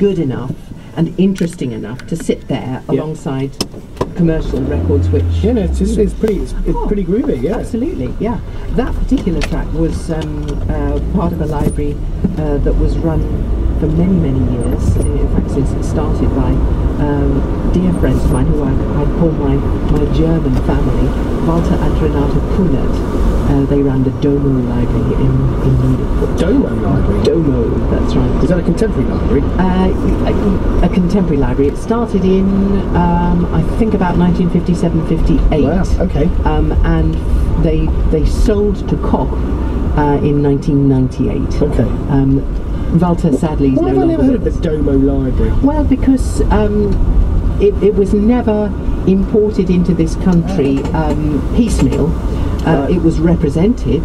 good enough and interesting enough to sit there alongside commercial records, which it's pretty groovy. Yeah, absolutely. Yeah, that particular track was part of a library that was run for many years. In fact, since it started by dear friends of mine who I call my German family, Walter and Renata Kunert. They ran the Domo Library in Munich. Domo Library? Domo, that's right. Is that a contemporary library? A contemporary library. It started in, I think, about 1957-58. Wow, okay. And they sold to Koch in 1998. Okay. Walter sadly is Why no have I never longer heard of the Domo Library? Well, because it was never imported into this country piecemeal. It was represented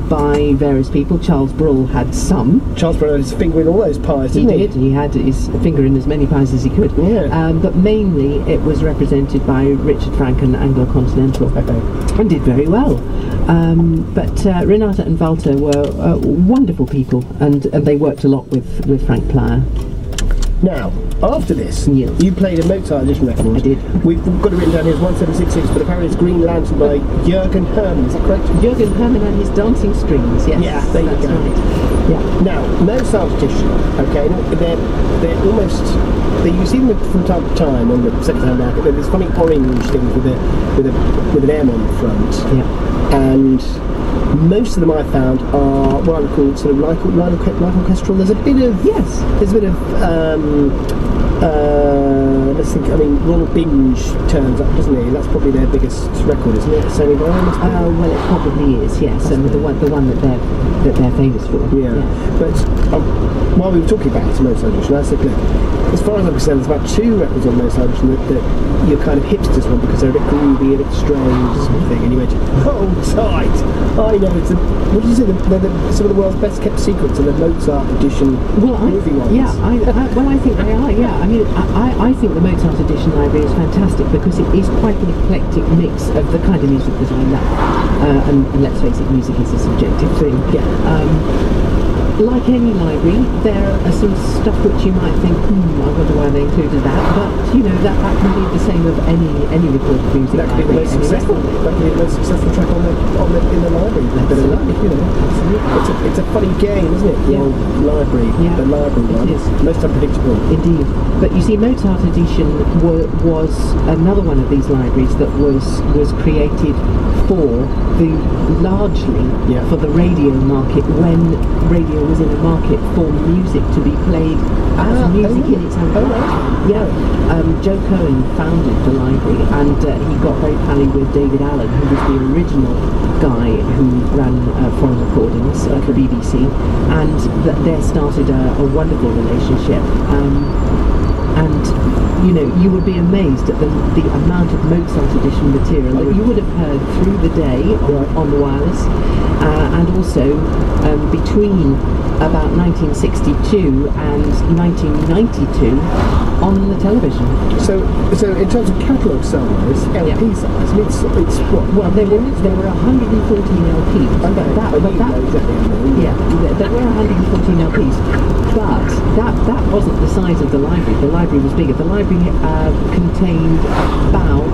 by various people. Charles Brull had some. Charles Brull had his finger in all those pies, didn't he? He did. He had his finger in as many pies as he could. Yeah. But mainly it was represented by Richard Frank and Anglo-Continental. Okay. And did very well. But Renata and Walter were wonderful people, and they worked a lot with Frank Plyer. Now, after this, Yes. you played a Mozart edition record. I did. We've got it written down here as 1766, but apparently it's Green Lantern by Jürgen Hermann, is that correct? Jürgen Hermann and his dancing strings, yes. Yeah, there you that's go. Right. Yeah. Now, Mozart edition, okay, they're almost, you see them from time to time on the second-hand market. They're this funny orange things with an M on the front. Yeah. And most of them I found are what I would call sort of light orchestral. There's a bit of let's think. I mean, Ronald Binge turns up, doesn't he? That's probably their biggest record, isn't it? Same environment. Well, it probably is, yes, and the one that they're famous for. Yeah. But while we were talking about Mozart edition, I said, look, as far as I'm concerned, there's about 2 records on Mozart edition that you're kind of hipsters want because they're a bit groovy, a bit strange, sort of thing. And you went, hold tight. I know it's what did you say? They're some of the world's best kept secrets are the Mozart edition movie ones. Yeah, I think they are. Yeah, I mean, I think the Mozart edition library is fantastic because it is quite an eclectic mix of the kind of music that I love. And let's face it, music is a subjective thing. Yeah. Like any library, there are some stuff which you might think, I wonder why they included that, but you know that can be the same of any recorded music. That could be the most successful. That could be the most successful track in the library. It's a funny game, isn't it? The old library, the library one. It is. Most unpredictable. Indeed. But you see, Mozart edition was another one of these libraries that was created largely for the radio market when radio was in a market for music to be played as music in its own right. Yeah. Joe Cohen founded the library, and he got very pally with David Allen, who was the original guy who ran foreign recordings at the BBC, and there started a wonderful relationship. And you know, you would be amazed at the amount of Mozart edition material that you would have heard through the day on the wireless, and also between about 1962 and 1992 on the television. So in terms of catalogue size, LP size, I mean, it's what? Well, there were 114 LPs. There were 114 LPs. But that wasn't the size of the library. The library was bigger. The library contained about,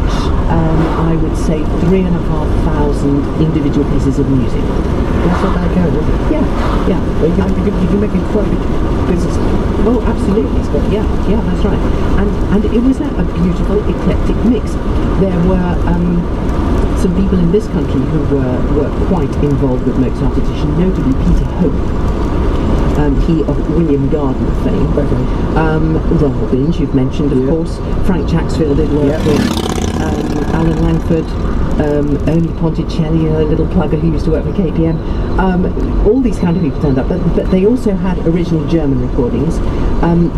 I would say, 3,500 individual pieces of music. That's not bad going, is it? Yeah. You can make it quite a big business. Oh, absolutely. Yeah, that's right. And it was a beautiful, eclectic mix. There were some people in this country who were quite involved with Mozart edition, notably Peter Hope. He of William Gardner fame. Okay. Ronald Binge, you've mentioned, of course. Frank Chaxfield did work with Alan Langford, Ernie Ponticelli, a little plugger who used to work for KPM. All these kind of people turned up, but they also had original German recordings.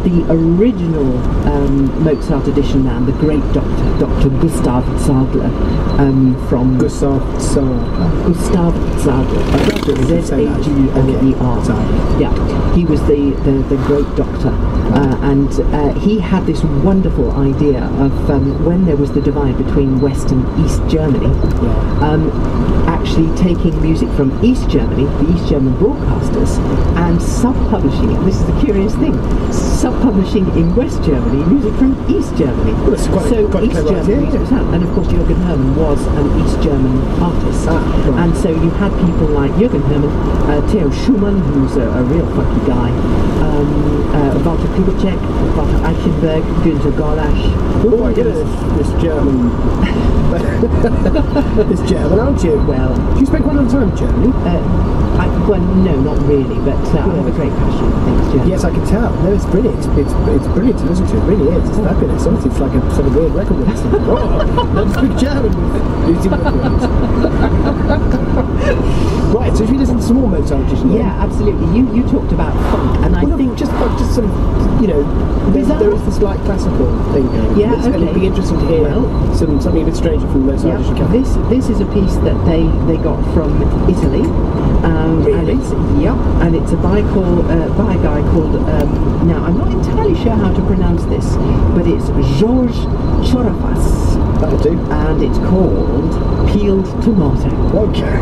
The original Mozart edition man, the great Dr. Gustav Zadler, from Gustav Zadler. Z-A-G-L-E-R. Yeah, he was the great doctor, and he had this wonderful idea of when there was the Divine divide between West and East Germany, actually taking music from East Germany, the East German broadcasters, and sub-publishing it. This is the curious thing: sub-publishing in West Germany music from East Germany. Well, that's quite East German music was out. And of course, Jürgen Hermann was an East German artist, and so you had people like Jürgen Hermann, Theo Schumann, who's a real funky guy, Walter Kubitschek, Walter Eichenberg, Günter Golasch. Oh my goodness, this German. This German, aren't you? Well, do you spend quite a lot of time in Germany? Well, no, not really, but I have a great passion for things German. Yes, I can tell. No, it's brilliant. It's brilliant to listen to. It really is. It's fabulous. Honestly, it's like a sort of weird record with this. Oh, let's speak German with Lucy Williams. Right, so if you listen to some more Mozart just now. Yeah, absolutely. You talked about funk, and I think just sort of, you know, there is this like classical thing going on. Yeah, and it'd be interesting to hear something a bit stranger from Mozart. Yeah, this is a piece that they got from Italy. Really? And it's by a guy called now I'm not entirely sure how to pronounce this, but it's Georges Chorafas. That'll do. And it's called Peeled Tomato. Okay.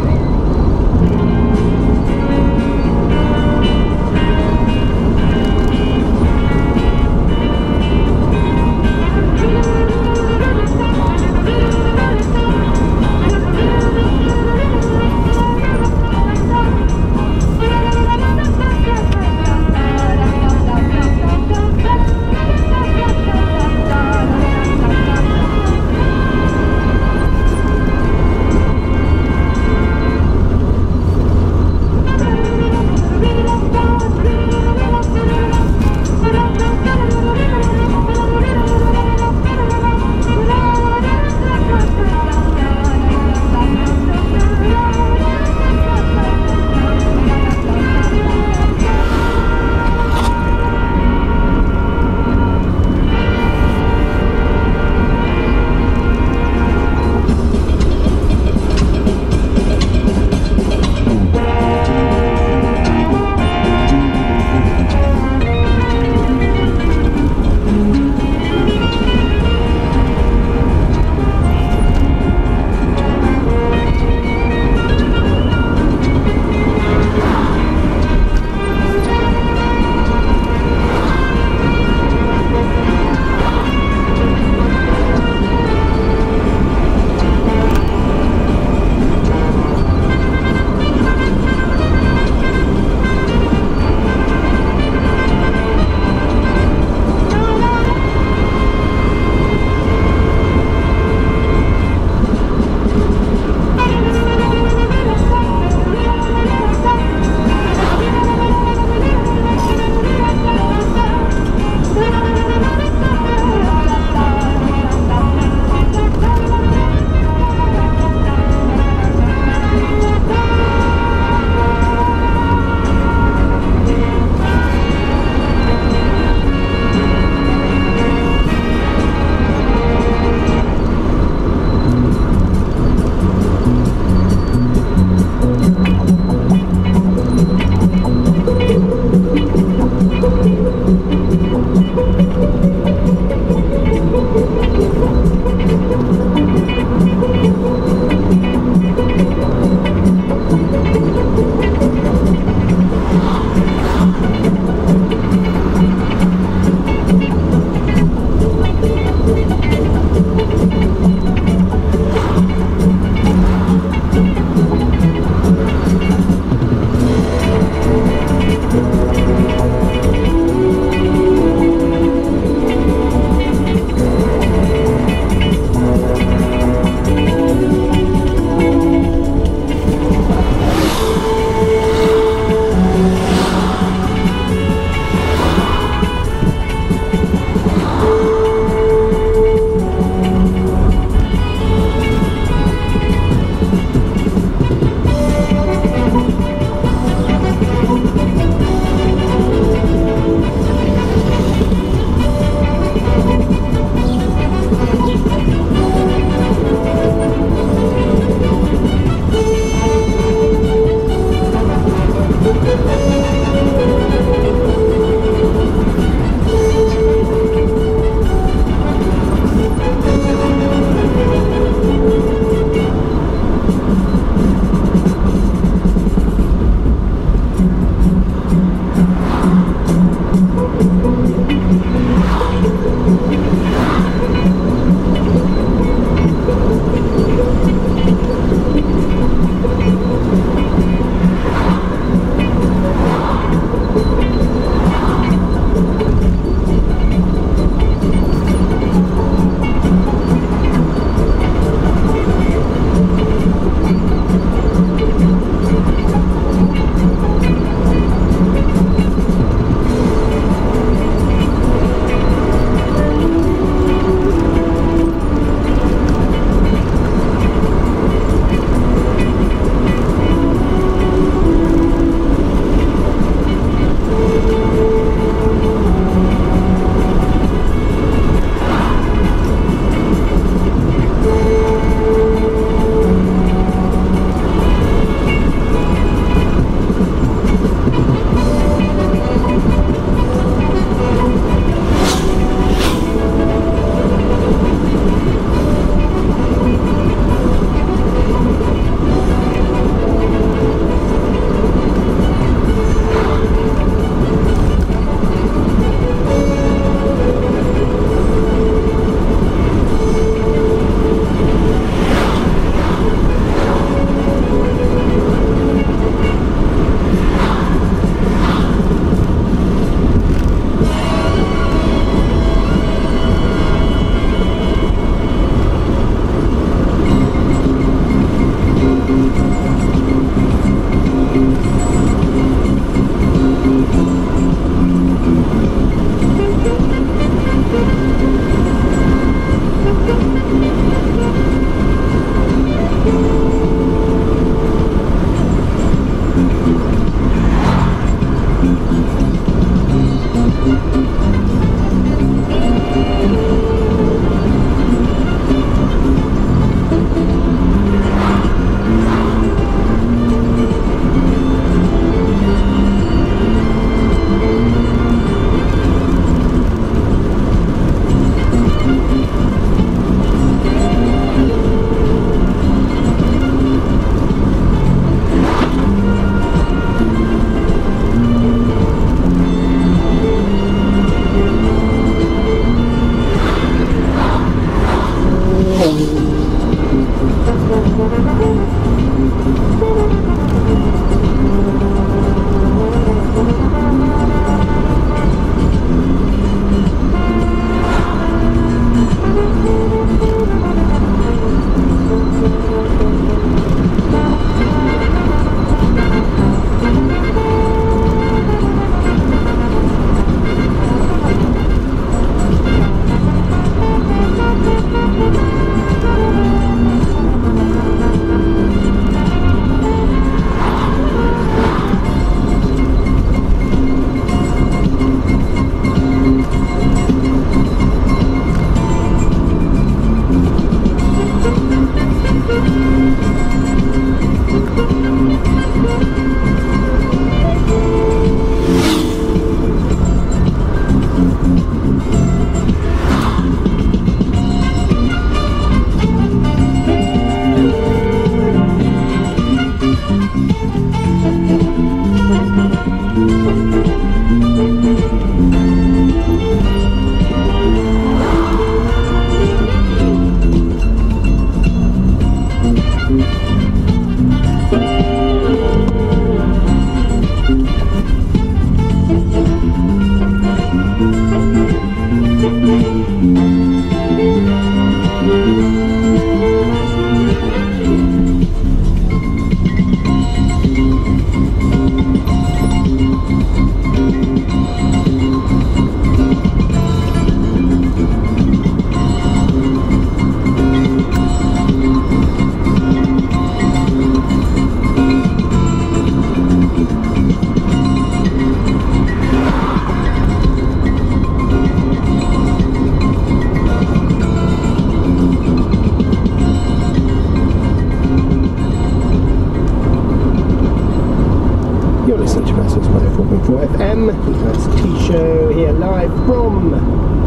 FM. That's T-Show here live from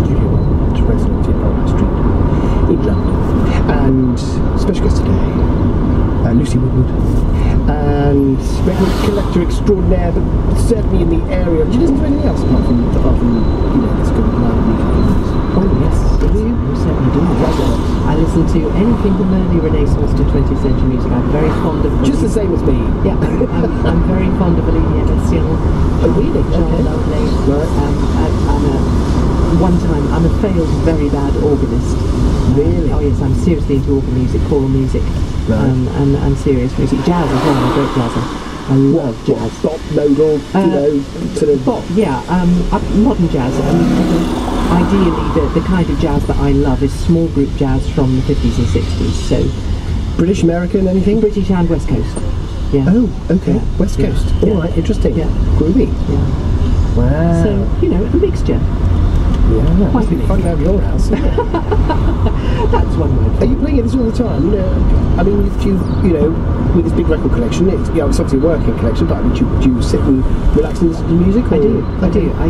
Studio 1 to Resident in High Street in London. And special guest today, Lucy Woodward, and record collector extraordinaire, but certainly in the area. Do you listen to anything else apart from this good live music? Oh yes, do you? You certainly do. I listen to anything from early Renaissance to 20th century music. I'm very fond of... Just the same as me. Yeah, I'm very fond of Olivia Messiaen. Oh really? John Okay. Lovelace. Right. One time, I'm a failed, very bad organist. Really? Oh yes, I'm seriously into organ music, choral music, Right. and serious music. Jazz as well, I'm a great jazzer. I love jazz. Bop, modal, sort of... Bop, yeah, modern jazz. Ideally, the kind of jazz that I love is small group jazz from the 50s and 60s. So, British, American, anything? British and West Coast. Yeah. Oh, okay. Yeah. West Coast. Yeah. All right, interesting. Yeah. Groovy. Yeah. Wow. So, a mixture. Yeah. Quite It's fun to have your house. Isn't it? That's one word. Are you playing this all the time? I mean, do you with this big record collection, it's obviously a working collection, but do you sit and relax and listen to music? Or? I do. I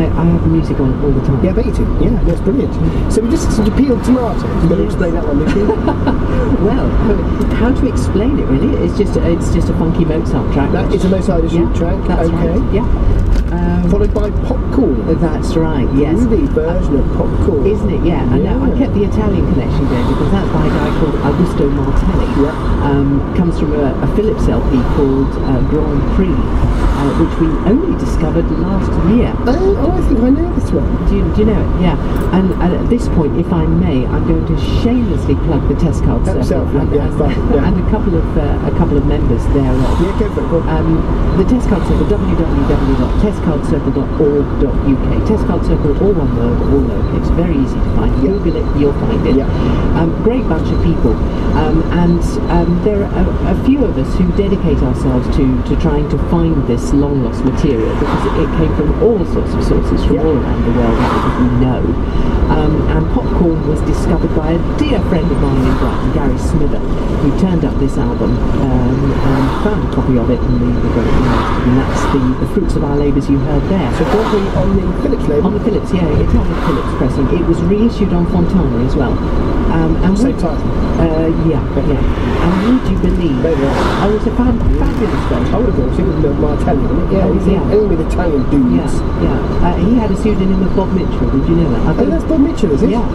have music on all the time. Yeah, I bet you do. Yeah, that's brilliant. So we just listened to Peeled Tomatoes. You better explain that one, Lucy. Well, how to explain it really? It's just a funky Mozart track. That is a Mozart edition track. That's okay. right. Yeah. Followed by Popcorn. That's right. Yes. Groovy version of Popcorn. Isn't it? Yeah. And I kept the Italian connection there because that's by a guy called Augusto Martelli. Yeah. Comes from a Philips LP called Grand Prix, which we only discovered last year. Oh, I think I know this one. Do you know it? Yeah. And at this point, if I may, I'm going to shamelessly plug the Test Card Circle and a couple of members there. Yeah, go for it. The Test Card Circle, www.testcardcircle.org.uk. Test Card Circle, all one word, all lowercase. Very easy to find. Google it, you'll find it. Yeah. Great bunch of people, and there are a few of us who dedicate ourselves to trying to find this long lost material because it came from all sorts of sources from all around the world that we know. And Popcorn was discovered by a dear friend of mine in Brighton, Gary Smither, who turned up this album and found a copy of it, and we got it remastered, and that's the Fruits of Our Labours you heard there. So probably on the Philips label? On the Philips, yeah, Italian Philips pressing. It was reissued on Fontana as well. Same title? Yeah. And would you believe? Oh, it's a fabulous version. I would have thought it was Martelli, wasn't it? Yeah, only with Italian dudes. Yeah. He had a pseudonym of Bob Mitchell, did you know that? That's Bob Mitchell, is it? Yeah.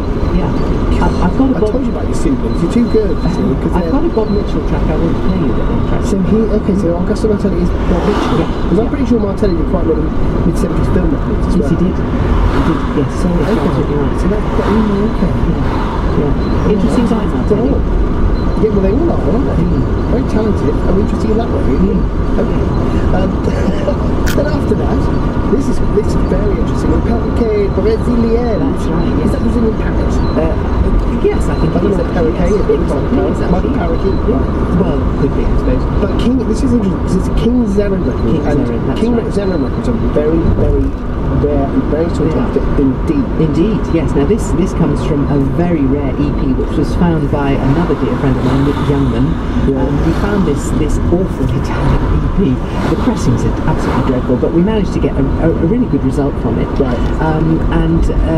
I've got a Bob... I told you about your pseudonyms, you're too good. I've got a Bob Mitchell track I want to play you that interesting. So Augusto Martelli is Bob Mitchell? Yeah. Because I'm pretty sure Martelli did quite a lot of mid-70s film records as well. Yes, he did. Yes, so absolutely right. So that's... okay. Yeah. Interesting guys, Martelli. Yeah, well, they all are, aren't they? Very talented and interesting in that way. Okay. Then after that, this is very interesting. Le Perroquet Brésilien. That's right. Yes. Is that Brazilian parrot? Yes, I think it is. Perroquet is mud parrot. Well, could be, I suppose. But this is interesting because it's a King Zarin record. King Zarin records are very, very rare and very sought after indeed. Indeed, yes. Now this comes from a very rare EP which was found by another dear friend of mine, Nick Youngman. We found this awful Italian EP. The pressings are absolutely dreadful, but we managed to get a really good result from it. Right.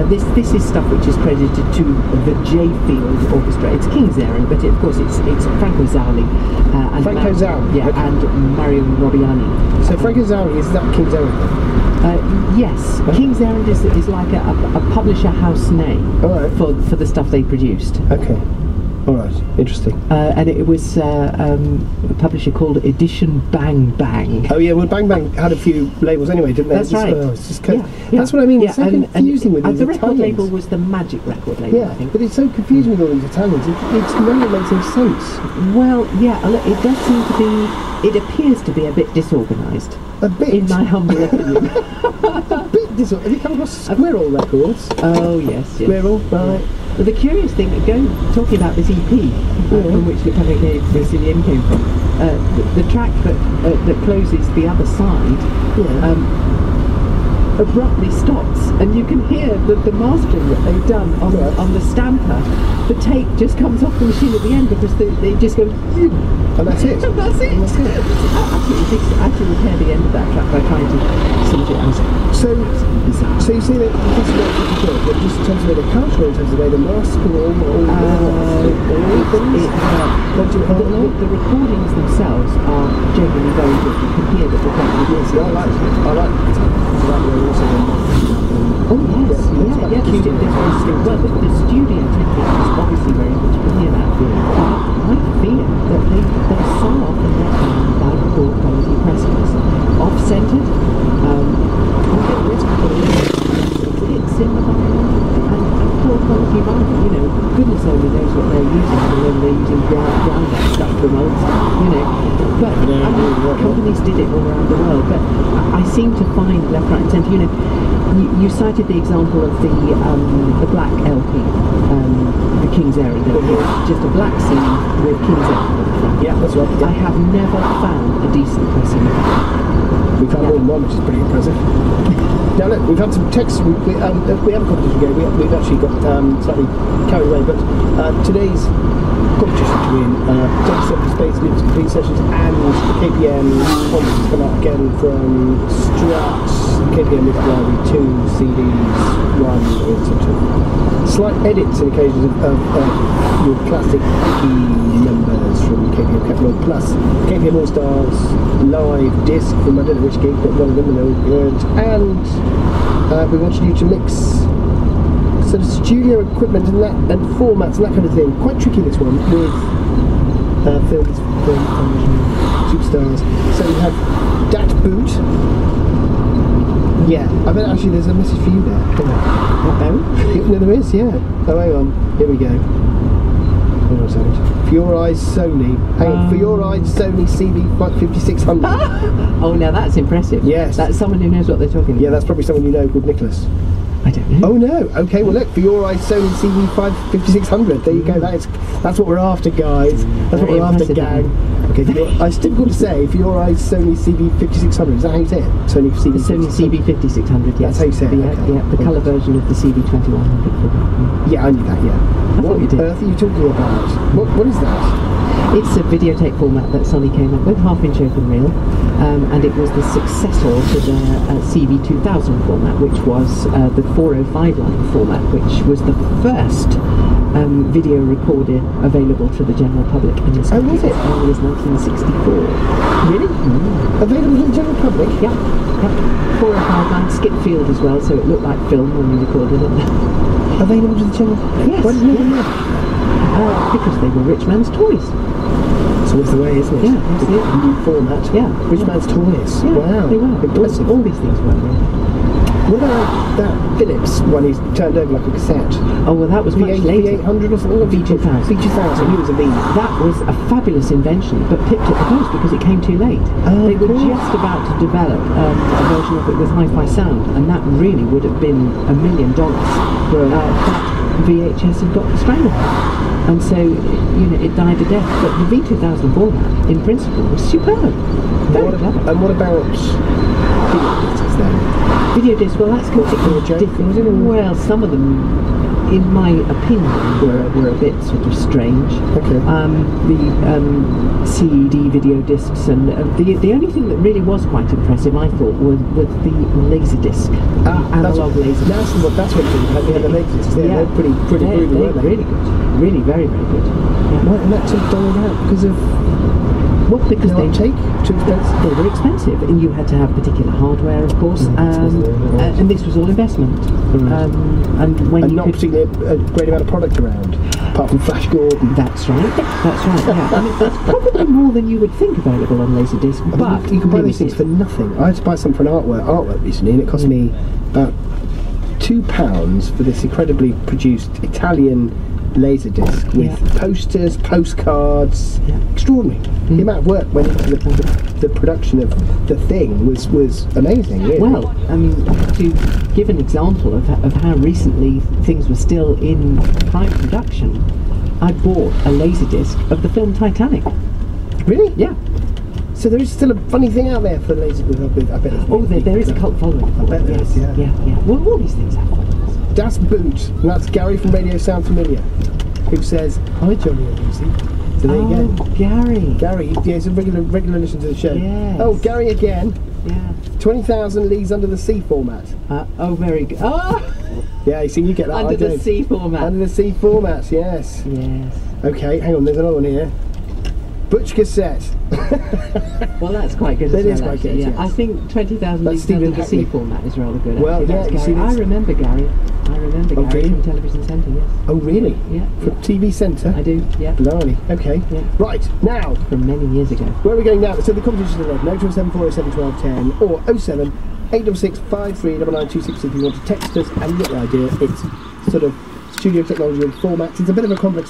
This is stuff which is credited to the J Field Orchestra. It's King Zarin, but of course it's Franco Zauli and Franco Zauli, and Mario Robbiani. So Franco Zauli, is that King Zarin? Yes, King Zarin is like a publisher house name for the stuff they produced. Okay. All right, interesting. And it was a publisher called Edition Bang Bang. Oh yeah, well Bang Bang had a few labels anyway, didn't they? That's right. It's just that's what I mean. It's so confusing with these the record Italians. label was the Magic record label, Yeah, I think. but it's so confusing with all these Italians. It's none of it makes any sense. Well, yeah, it does seem to be. It appears to be a bit disorganised. A bit. In my humble opinion. A bit disorganised. Have you come across Squirrel Records? Oh yes. Squirrel, right. But the curious thing, talking about this EP, from which the Public Brazilian came from, the track that closes the other side abruptly stops, and you can hear the mastering that they've done on the stamper. The tape just comes off the machine at the end because they just go, and that's it. That's it. Actually repair the end of that track by trying to sort it out. So you see that this is what good, but just in terms of the culture, in terms of the mask and all the recordings themselves are genuinely very good. You can hear that the record is. I like Oh yes, well, the studio technique is obviously very good. You can hear that. I fear that they so often let down by poor quality pressings, off-centered. It's in the and poor quality vinyl. You know, goodness only knows what they're using, and then they're using ground up stuff from old stuff. You know, but companies did it all around the world. But I seem to find left, right, and centre. You know. You cited the example of the black LP, the King's Era. Just a black CD with King's Era on the front. Yeah, that's right. I have never found a decent pressing. We found more than one, which is pretty impressive. Now look, we've had some texts. We have a competition to go. We've actually got slightly carried away, but today's competition to win 37 Space Lives Complete Sessions and the KPM conference come out again from Struts. KPM Live Library 2 CDs, one with sort of slight edits in occasions of your classic key numbers from KPM Catalog, plus KPM All Stars live disc from I don't know which gig, but one of them, and they're all good. And we wanted you to mix sort of studio equipment and formats and that kind of thing. Quite tricky, this one, with film superstars. So we have Dat Boot. Yeah, I bet actually there's a message for you there. No, there is, yeah. Oh, hang on. Here we go. Hold on a second. For your eyes, Sony. Hang on. For your eyes, Sony CB5600. Oh, now that's impressive. Yes. That's someone who knows what they're talking about. Yeah, that's probably someone you know called Nicholas. I don't know. Oh no. Okay. Well, look, for your eyes, Sony CB5600. There you go. That's what we're after, guys. That's what we're after, gang. Okay. It's difficult to say. For your eyes, Sony CB5600. Is that how you say it? Sony CB5600. Yes. That's how you say it. Yeah. The colour version of the CB2100. Yeah, I knew that. Yeah. What on earth are you talking about? What is that? It's a videotape format that Sony came up with, half-inch open reel, and it was the successor to the CB2000 format, which was the 405 line format, which was the first video recorder available to the general public in this country as early as 1964. Really? Available to the general public? Yeah. 405 line, skip field as well, so it looked like film when we recorded it. Available to the general public? Yes. Why didn't you know? Because they were rich man's toys. It's always the way, isn't it? Yeah, that's it. New format. Yeah. Rich man's toys. Yeah, wow. They were. Impressive. All these things were. What about that Philips one he's turned over like a cassette? Oh, well, that was much later. V800 or something? V2000. V2000, he was a V. That was a fabulous invention, but pipped at the post because it came too late. They were just about to develop a version of it with hi-fi sound, and that really would have been $1 million. That VHS had got stranglehold. And so, it died a death. But the V2000 format, in principle, was superb. Very clever. And what about video discs then? Video discs, well, that's completely different. Well, some of them, in my opinion, were a bit sort of strange. Okay. The CED video discs, and the only thing that really was quite impressive, I thought, was the Laserdisc, analog Laserdisc. That's what you had the Laserdiscs. They're pretty groovy, weren't they? Really good. Really, very, very good. Yeah. Why didn't that take died out? Because of... Well, because they take too expensive. They were expensive, and you had to have particular hardware, of course. And this was all investment. Right. And when not particularly a great amount of product around. apart from Flash Gordon. That's right. Yeah, I mean, that's probably more than you would think available on Laserdisc. But you can buy these things for nothing. I had to buy some for an artwork recently, and it cost me about £2 for this incredibly produced Italian Laserdisc with posters, postcards. Extraordinary. The amount of work went into the production of the thing was amazing, really. Well, I mean, to give an example of how recently things were still in prime production, I bought a Laserdisc of the film Titanic. Really? Yeah. So there is still a funny thing out there for Laserdisc. I bet there is a cult following. I bet there is, yeah. Yeah. Well, all these things have followers. Das Boot, and that's Gary from Radio Sound Familiar, who says, "Hi Johnny and Lucy." So there you go. Gary. Gary, he's a regular listener to the show. Yes. Oh, Gary again. Yeah. 20,000 Leagues Under the Sea format. Very good. Oh! Yeah, you see, you get that. Under the sea format. Under the sea formats, yes. Yes. Okay, hang on, there's another one here. Butch cassette. Well, that's quite good. That as is well, quite good. Yeah. Yes. I think 20,000 Leagues Under the Sea format is rather good. Well, yeah, you see I remember Gary. Gary from Television Centre. Yes. Oh, really? Yeah. From TV Centre. I do. Yeah. Blimey. Okay. Yeah. Right now. From many years ago. Where are we going now? So the competition is 02740711210 or 07 866 539926 if you want to text us and you get the idea. It's sort of studio technology and formats. It's a bit of a complex